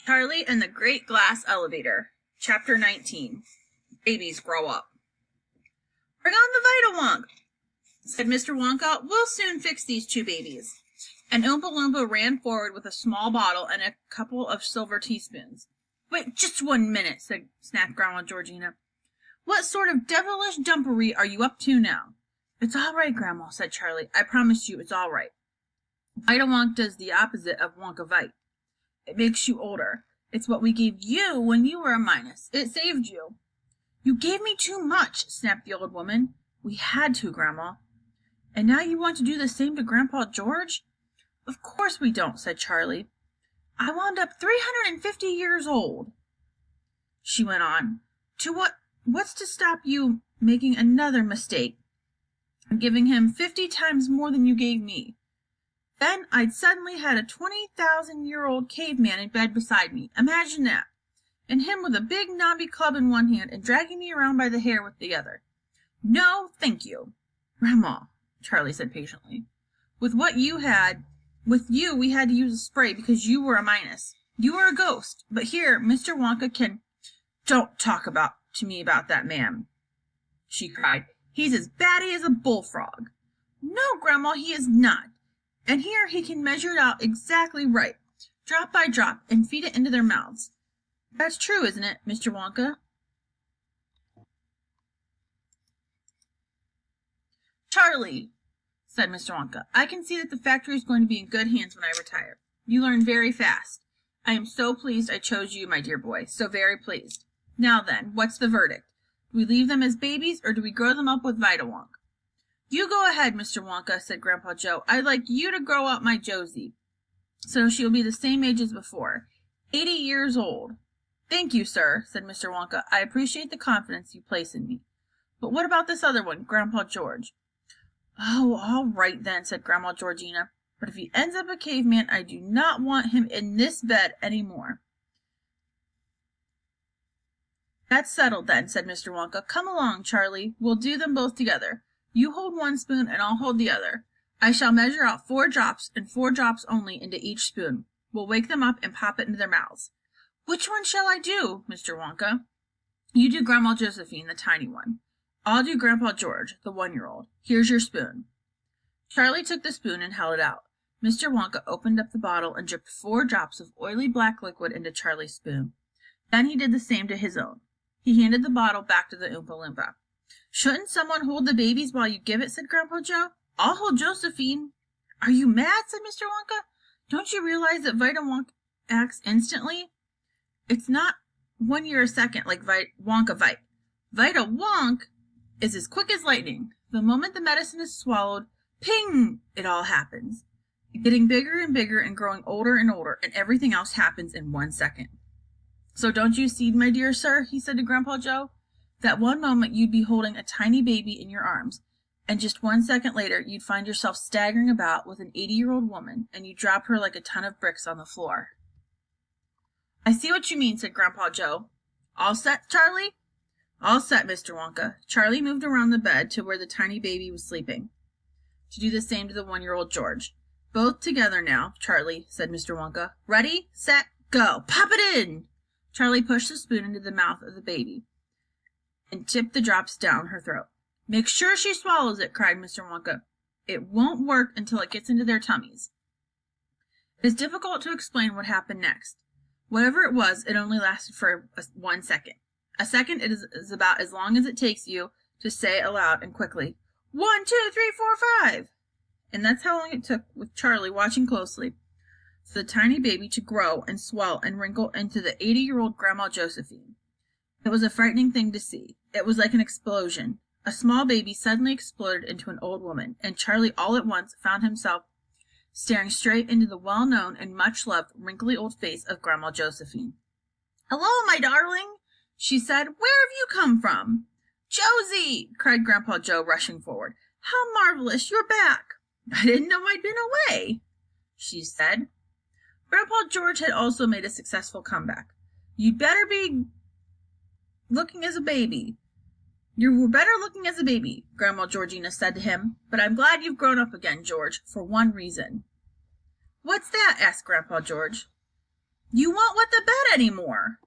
Charlie and the Great Glass Elevator, Chapter 19. Babies Grow Up. Bring on the Vita-Wonk, said Mr. Wonka. We'll soon fix these two babies. And Oompa Loompa ran forward with a small bottle and a couple of silver teaspoons. Wait just 1 minute, snapped Grandma Georgina. What sort of devilish dumpery are you up to now? It's all right, Grandma, said Charlie. I promise you it's all right. Vita-Wonk does the opposite of Wonka-Vite. It makes you older. It's what we gave you when you were a minus. It saved you. You gave me too much, snapped the old woman. We had to, Grandma. And now you want to do the same to Grandpa George? Of course we don't, said Charlie. I wound up 350 years old, she went on. What's to stop you making another mistake and giving him 50 times more than you gave me? Then I'd suddenly had a 20,000-year-old caveman in bed beside me. Imagine that. And him with a big knobby club in one hand and dragging me around by the hair with the other. No, thank you. Grandma, Charlie said patiently. With you, we had to use a spray because you were a minus. You were a ghost. But here, Mr. Wonka can... Don't talk to me about that man, she cried. He's as batty as a bullfrog. No, Grandma, he is not. And here he can measure it out exactly right, drop by drop, and feed it into their mouths. That's true, isn't it, Mr. Wonka? Charlie, said Mr. Wonka, I can see that the factory is going to be in good hands when I retire. You learn very fast. I am so pleased I chose you, my dear boy, so very pleased. Now then, what's the verdict? Do we leave them as babies, or do we grow them up with Vita-Wonk? You go ahead, Mr. Wonka, said Grandpa Joe. I'd like you to grow up my Josie, so she'll be the same age as before, 80 years old. Thank you, sir, said Mr. Wonka. I appreciate the confidence you place in me. But what about this other one, Grandpa George? Oh, all right then, said Grandma Georgina. But if he ends up a caveman, I do not want him in this bed any more. That's settled then, said Mr. Wonka. Come along, Charlie. We'll do them both together. You hold one spoon and I'll hold the other. I shall measure out 4 drops and 4 drops only into each spoon. We'll wake them up and pop it into their mouths. Which one shall I do, Mr. Wonka? You do Grandma Josephine, the tiny one. I'll do Grandpa George, the 1-year-old. Here's your spoon. Charlie took the spoon and held it out. Mr. Wonka opened up the bottle and dripped 4 drops of oily black liquid into Charlie's spoon. Then he did the same to his own. He handed the bottle back to the Oompa Loompa. Shouldn't someone hold the babies while you give it, said Grandpa Joe. I'll hold Josephine. Are you mad, said Mr. Wonka. Don't you realize that Vita-Wonk acts instantly? It's not 1 year a second like Wonka-Vite. Vita-Wonk is as quick as lightning. The moment the medicine is swallowed, ping, it all happens. Getting bigger and bigger and growing older and older, and everything else happens in 1 second. So don't you see, my dear sir, he said to Grandpa Joe, that one moment you'd be holding a tiny baby in your arms, and just 1 second later you'd find yourself staggering about with an 80-year-old woman, and you'd drop her like a ton of bricks on the floor. I see what you mean, said Grandpa Joe. All set, Charlie? All set, Mr. Wonka. Charlie moved around the bed to where the tiny baby was sleeping, to do the same to the 1-year-old George. Both together now, Charlie, said Mr. Wonka. Ready, set, go. Pop it in! Charlie pushed the spoon into the mouth of the baby and tipped the drops down her throat. Make sure she swallows it, cried Mr. Wonka. It won't work until it gets into their tummies. It is difficult to explain what happened next. Whatever it was, it only lasted for 1 second. A second is about as long as it takes you to say aloud and quickly, 1, 2, 3, 4, 5. And that's how long it took, with Charlie watching closely, for the tiny baby to grow and swell and wrinkle into the 80-year-old Grandma Josephine. It was a frightening thing to see. It was like an explosion. A small baby suddenly exploded into an old woman, and Charlie all at once found himself staring straight into the well-known and much-loved wrinkly old face of Grandma Josephine. Hello, my darling, she said. Where have you come from? Josie, cried Grandpa Joe, rushing forward. How marvelous, you're back. I didn't know I'd been away, she said. Grandpa George had also made a successful comeback. You'd better be looking as a baby. You were better looking as a baby, Grandma Georgina said to him, but I'm glad you've grown up again, George, for one reason. What's that? Asked Grandpa George. You won't wet the bed any more.